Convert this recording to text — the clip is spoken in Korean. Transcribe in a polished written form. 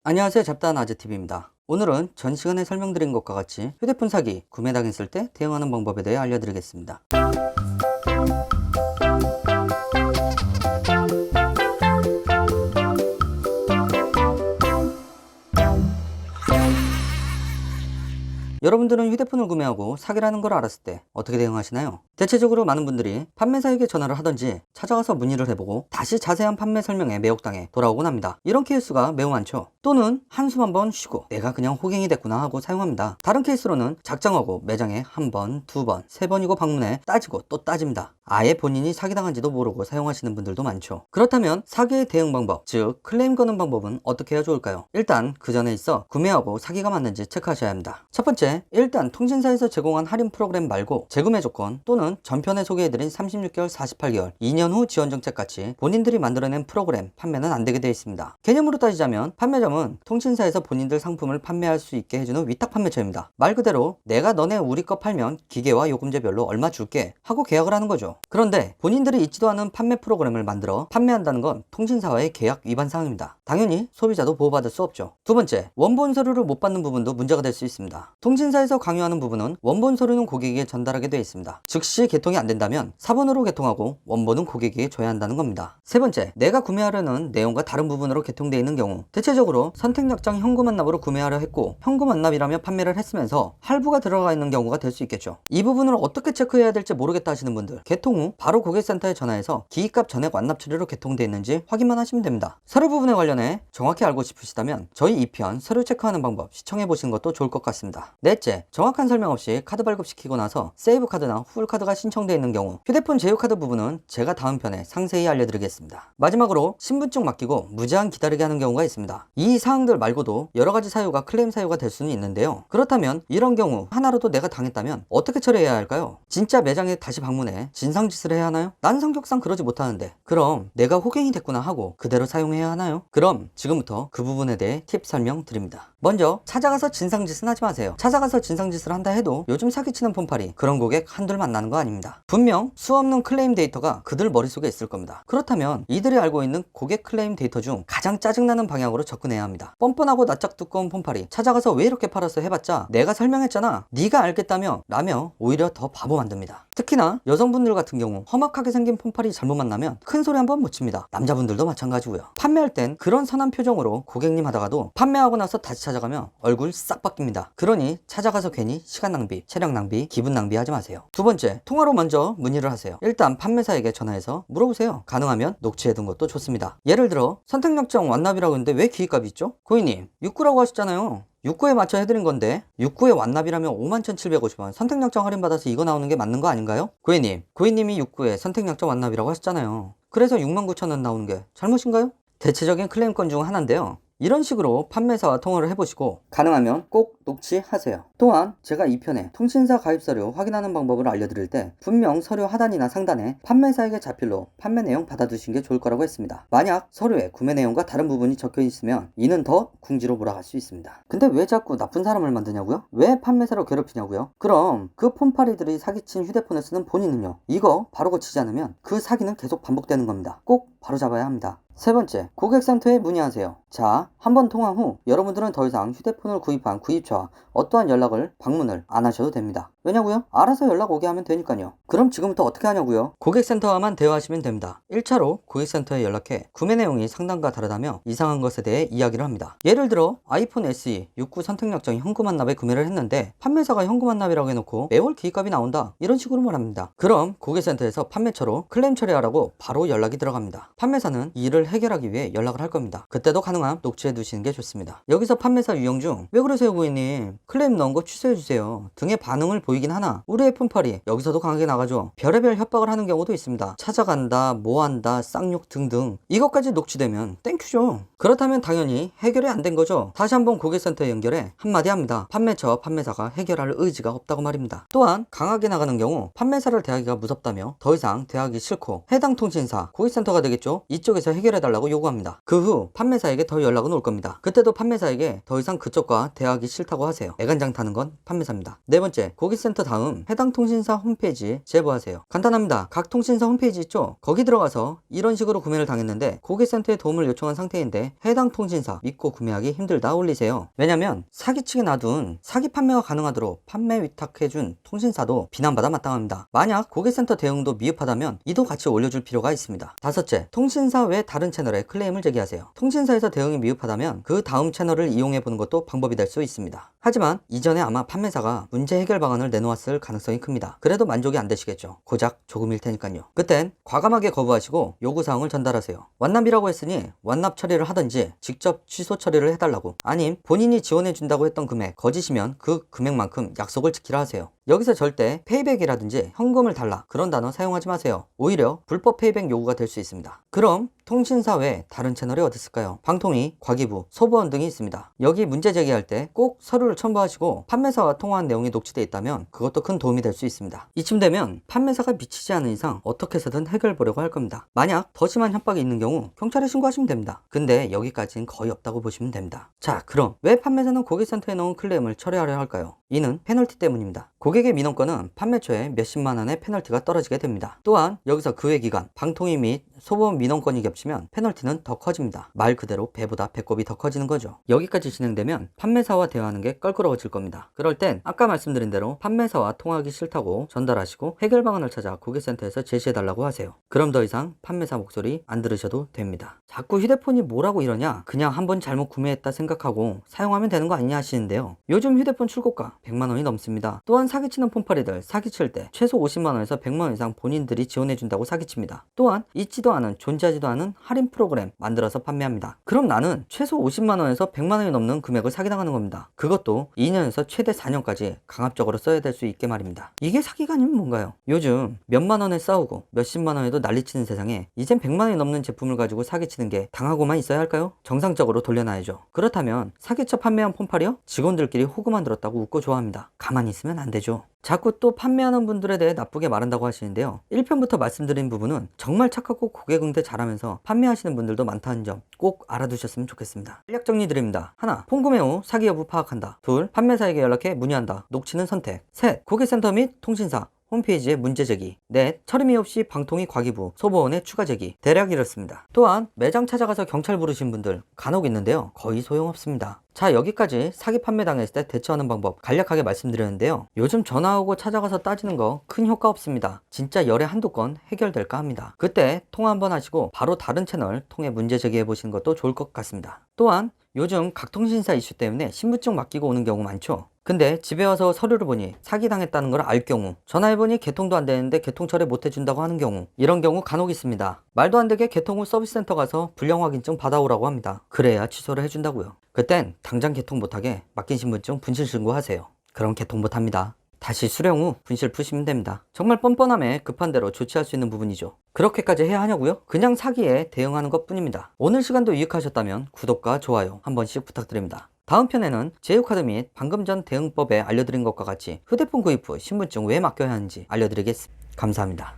안녕하세요, 잡다한 아재TV입니다. 오늘은 전 시간에 설명드린 것과 같이 휴대폰 사기, 구매 당했을 때 대응하는 방법에 대해 알려드리겠습니다. 여러분들은 휴대폰을 구매하고 사기라는 걸 알았을 때 어떻게 대응하시나요? 대체적으로 많은 분들이 판매사에게 전화를 하던지 찾아가서 문의를 해보고 다시 자세한 판매 설명에 매혹당해 돌아오곤 합니다. 이런 케이스가 매우 많죠. 또는 한숨 한번 쉬고 내가 그냥 호갱이 됐구나 하고 사용합니다. 다른 케이스로는 작정하고 매장에 한 번, 두 번, 세 번이고 방문해 따지고 또 따집니다. 아예 본인이 사기당한지도 모르고 사용하시는 분들도 많죠. 그렇다면 사기의 대응 방법, 즉 클레임 거는 방법은 어떻게 해야 좋을까요? 일단 그 전에 있어 구매하고 사기가 맞는지 체크하셔야 합니다. 첫 번째, 일단 통신사에서 제공한 할인 프로그램 말고 재구매 조건 또는 전편에 소개해드린 36개월, 48개월, 2년 후 지원 정책 같이 본인들이 만들어낸 프로그램 판매는 안 되게 되어 있습니다. 개념으로 따지자면 판매점은 통신사에서 본인들 상품을 판매할 수 있게 해주는 위탁 판매처입니다. 말 그대로 내가 너네 우리 거 팔면 기계와 요금제별로 얼마 줄게 하고 계약을 하는 거죠. 그런데 본인들이 있지도 않은 판매 프로그램을 만들어 판매한다는 건 통신사와의 계약 위반 사항입니다. 당연히 소비자도 보호받을 수 없죠. 두 번째, 원본 서류를 못 받는 부분도 문제가 될 수 있습니다. 통신사에서 강요하는 부분은 원본 서류는 고객에게 전달하게 되어 있습니다. 즉시 개통이 안 된다면 사본으로 개통하고 원본은 고객에게 줘야 한다는 겁니다. 세 번째, 내가 구매하려는 내용과 다른 부분으로 개통되어 있는 경우 대체적으로 선택약정 현금 완납으로 구매하려 했고 현금 완납이라며 판매를 했으면서 할부가 들어가 있는 경우가 될 수 있겠죠. 이 부분을 어떻게 체크해야 될지 모르겠다 하시는 분들, 개통 후 바로 고객센터에 전화해서 기기값 전액 완납 처리로 개통되어 있는지 확인만 하시면 됩니다. 서류 부분에 관련해 정확히 알고 싶으시다면 저희 2편 서류 체크하는 방법 시청해 보시는 것도 좋을 것 같습니다. 넷째, 정확한 설명 없이 카드 발급시키고 나서 세이브 카드나 후불 카드가 신청되어 있는 경우 휴대폰 제휴카드 부분은 제가 다음 편에 상세히 알려드리겠습니다. 마지막으로 신분증 맡기고 무제한 기다리게 하는 경우가 있습니다. 이 사항들 말고도 여러가지 사유가 클레임 사유가 될 수는 있는데요. 그렇다면 이런 경우 하나라도 내가 당했다면 어떻게 처리해야 할까요? 진짜 매장에 다시 방문해 진상짓을 해야 하나요? 난 성격상 그러지 못하는데 그럼 내가 호갱이 됐구나 하고 그대로 사용해야 하나요? 그럼 지금부터 그 부분에 대해 팁 설명드립니다. 먼저 찾아가서 진상짓은 하지 마세요. 찾아가서 진상짓을 한다 해도 요즘 사기치는 폰팔이 그런 고객 한둘 만나는 거 아닙니다. 분명 수없는 클레임 데이터가 그들 머릿속에 있을 겁니다. 그렇다면 이들이 알고 있는 고객 클레임 데이터 중 가장 짜증나는 방향으로 접근해야 합니다. 뻔뻔하고 낯짝 두꺼운 폰팔이 찾아가서 왜 이렇게 팔았어 해봤자 내가 설명했잖아, 네가 알겠다며 라며 오히려 더 바보 만듭니다. 특히나 여성분들 같은 경우 험악하게 생긴 폰팔이 잘못 만나면 큰 소리 한번 못 칩니다. 남자분들도 마찬가지고요. 판매할 땐 그런 선한 표정으로 고객님 하다가도 판매하고 나서 다시 찾아가면 얼굴 싹 바뀝니다. 그러니 찾아가서 괜히 시간 낭비, 체력 낭비, 기분 낭비하지 마세요. 두 번째, 통화로 먼저 문의를 하세요. 일단 판매사에게 전화해서 물어보세요. 가능하면 녹취해둔 것도 좋습니다. 예를 들어 선택약정 완납이라고 했는데 왜 기기값이 있죠? 고객님 6구라고 하셨잖아요. 6구에 맞춰 해드린 건데 6구에 완납이라면 51,750원 선택약정 할인받아서 이거 나오는 게 맞는 거 아닌가요? 고객님이 6구에 선택약정 완납이라고 하셨잖아요. 그래서 69,000원 나오는 게 잘못인가요? 대체적인 클레임 건 중 하나인데요. 이런 식으로 판매사와 통화를 해보시고 가능하면 꼭 녹취하세요. 또한 제가 2편에 통신사 가입 서류 확인하는 방법을 알려드릴 때 분명 서류 하단이나 상단에 판매사에게 자필로 판매 내용 받아두신 게 좋을 거라고 했습니다. 만약 서류에 구매 내용과 다른 부분이 적혀 있으면 이는 더 궁지로 몰아갈 수 있습니다. 근데 왜 자꾸 나쁜 사람을 만드냐고요? 왜 판매사로 괴롭히냐고요? 그럼 그 폰파리들이 사기친 휴대폰을 쓰는 본인은요? 이거 바로 고치지 않으면 그 사기는 계속 반복되는 겁니다. 꼭 바로 잡아야 합니다. 세 번째, 고객센터에 문의하세요. 자, 한번 통화 후 여러분들은 더 이상 휴대폰을 구입한 구입처와 어떠한 연락을, 방문을 안 하셔도 됩니다. 왜냐고요? 알아서 연락 오게 하면 되니까요. 그럼 지금부터 어떻게 하냐고요? 고객센터와만 대화하시면 됩니다. 1차로 고객센터에 연락해 구매 내용이 상단과 다르다며 이상한 것에 대해 이야기를 합니다. 예를 들어 아이폰 SE 69 선택약정 현금 완납에 구매를 했는데 판매사가 현금 완납이라고 해놓고 매월 기기값이 나온다, 이런 식으로 말합니다. 그럼 고객센터에서 판매처로 클레임 처리하라고 바로 연락이 들어갑니다. 판매사는 이 일을 해결하기 위해 연락을 할 겁니다. 그때도 가능하면 녹취해 두시는 게 좋습니다. 여기서 판매사 유형 중 왜 그러세요 고객님, 클레임 넣은 거 취소해주세요 등의 반응을 보이긴 하나 우리의 폰팔이 여기서도 강하게 나가죠. 별의별 협박을 하는 경우도 있습니다. 찾아간다, 뭐한다, 쌍욕 등등. 이것까지 녹취되면 땡큐죠. 그렇다면 당연히 해결이 안 된 거죠. 다시 한번 고객센터에 연결해 한마디 합니다. 판매처와 판매사가 해결할 의지가 없다고 말입니다. 또한 강하게 나가는 경우 판매사를 대하기가 무섭다며 더 이상 대하기 싫고 해당 통신사, 고객센터가 되겠죠, 이쪽에서 해결해달라고 요구합니다. 그 후 판매사에게 더 연락은 올 겁니다. 그때도 판매사에게 더 이상 그쪽과 대화하기 싫다고 하세요. 애간장 타는 건 판매사입니다. 네 번째, 고객센터 고객센터 다음 해당 통신사 홈페이지 제보하세요. 간단합니다. 각 통신사 홈페이지 있죠? 거기 들어가서 이런 식으로 구매를 당했는데 고객센터에 도움을 요청한 상태인데 해당 통신사 믿고 구매하기 힘들다 올리세요. 왜냐면 사기치게 놔둔 사기 판매가 가능하도록 판매 위탁해준 통신사도 비난받아 마땅합니다. 만약 고객센터 대응도 미흡하다면 이도 같이 올려줄 필요가 있습니다. 다섯째, 통신사 외 다른 채널에 클레임을 제기하세요. 통신사에서 대응이 미흡하다면 그 다음 채널을 이용해 보는 것도 방법이 될 수 있습니다. 하지만 이전에 아마 판매사가 문제 해결 방안을 내놓았을 가능성이 큽니다. 그래도 만족이 안 되시겠죠. 고작 조금일 테니까요. 그땐 과감하게 거부하시고 요구사항을 전달하세요. 완납이라고 했으니 완납 처리를 하든지 직접 취소 처리를 해달라고, 아님 본인이 지원해준다고 했던 금액 거짓이면 그 금액만큼 약속을 지키라 하세요. 여기서 절대 페이백이라든지 현금을 달라 그런 단어 사용하지 마세요. 오히려 불법 페이백 요구가 될 수 있습니다. 그럼 통신사 외 다른 채널이 어디 있을까요? 방통위, 과기부, 소보원 등이 있습니다. 여기 문제 제기할 때 꼭 서류를 첨부하시고 판매사와 통화한 내용이 녹취되어 있다면 그것도 큰 도움이 될 수 있습니다. 이쯤 되면 판매사가 미치지 않은 이상 어떻게 해서든 해결 보려고 할 겁니다. 만약 더 심한 협박이 있는 경우 경찰에 신고하시면 됩니다. 근데 여기까지는 거의 없다고 보시면 됩니다. 자, 그럼 왜 판매사는 고객센터에 넣은 클레임을 처리하려 할까요? 이는 페널티 때문입니다. 고객의 민원권은 판매 초에 몇십만 원의 페널티가 떨어지게 됩니다. 또한 여기서 그외 기간, 방통위 및 소보원 민원권이 겹치면 페널티는 더 커집니다. 말 그대로 배보다 배꼽이 더 커지는 거죠. 여기까지 진행되면 판매사와 대화하는 게 껄끄러워질 겁니다. 그럴 땐 아까 말씀드린 대로 판매사와 통화하기 싫다고 전달하시고 해결 방안을 찾아 고객센터에서 제시해달라고 하세요. 그럼 더 이상 판매사 목소리 안 들으셔도 됩니다. 자꾸 휴대폰이 뭐라고 이러냐, 그냥 한번 잘못 구매했다 생각하고 사용하면 되는 거 아니냐 하시는데요. 요즘 휴대폰 출고가 100만 원이 넘습니다. 또한 사기치는 폰파리들 사기칠 때 최소 50만 원에서 100만 원 이상 본인들이 지원해준다고 사기칩니다. 또한 있지도 않은, 존재하지도 않은 할인 프로그램 만들어서 판매합니다. 그럼 나는 최소 50만 원에서 100만 원이 넘는 금액을 사기당하는 겁니다. 그것도 2년에서 최대 4년까지 강압적으로 써야 될 수 있게 말입니다. 이게 사기가 아니면 뭔가요? 요즘 몇만 원에 싸우고 몇십만 원에도 난리치는 세상에 이젠 100만 원이 넘는 제품을 가지고 사기치는 게 당하고만 있어야 할까요? 정상적으로 돌려놔야죠. 그렇다면 사기쳐 판매한 폰파리요? 직원들끼리 호구 만들었다고 웃고 좋아합니다. 가만히 있으면 안 되죠. 자꾸 또 판매하는 분들에 대해 나쁘게 말한다고 하시는데요. 1편부터 말씀드린 부분은 정말 착하고 고객 응대 잘하면서 판매하시는 분들도 많다는 점 꼭 알아두셨으면 좋겠습니다. 전략 정리 드립니다. 하나, 폰 구매 후 사기 여부 파악한다. 둘, 판매사에게 연락해 문의한다. 녹취는 선택. 셋, 고객센터 및 통신사 홈페이지에 문제 제기. 넷, 처리미 없이 방통위 과기부, 소보원에 추가 제기. 대략 이렇습니다. 또한 매장 찾아가서 경찰 부르신 분들 간혹 있는데요. 거의 소용없습니다. 자, 여기까지 사기 판매 당했을 때 대처하는 방법 간략하게 말씀드렸는데요. 요즘 전화하고 찾아가서 따지는 거 큰 효과 없습니다. 진짜 열에 한두 건 해결될까 합니다. 그때 통화 한번 하시고 바로 다른 채널 통해 문제 제기해 보시는 것도 좋을 것 같습니다. 또한 요즘 각 통신사 이슈 때문에 신분증 맡기고 오는 경우 많죠. 근데 집에 와서 서류를 보니 사기당했다는 걸 알 경우, 전화해보니 개통도 안 되는데 개통 처리 못 해준다고 하는 경우, 이런 경우 간혹 있습니다. 말도 안 되게 개통 후 서비스 센터 가서 불량 확인증 받아오라고 합니다. 그래야 취소를 해준다고요. 그땐 당장 개통 못하게 맡긴 신분증 분실 신고하세요. 그럼 개통 못합니다. 다시 수령 후 분실 푸시면 됩니다. 정말 뻔뻔함에 급한 대로 조치할 수 있는 부분이죠. 그렇게까지 해야 하냐고요? 그냥 사기에 대응하는 것 뿐입니다. 오늘 시간도 유익하셨다면 구독과 좋아요 한 번씩 부탁드립니다. 다음 편에는 제휴카드 및 방금 전 대응법에 알려드린 것과 같이 휴대폰 구입 후 신분증 왜 맡겨야 하는지 알려드리겠습니다. 감사합니다.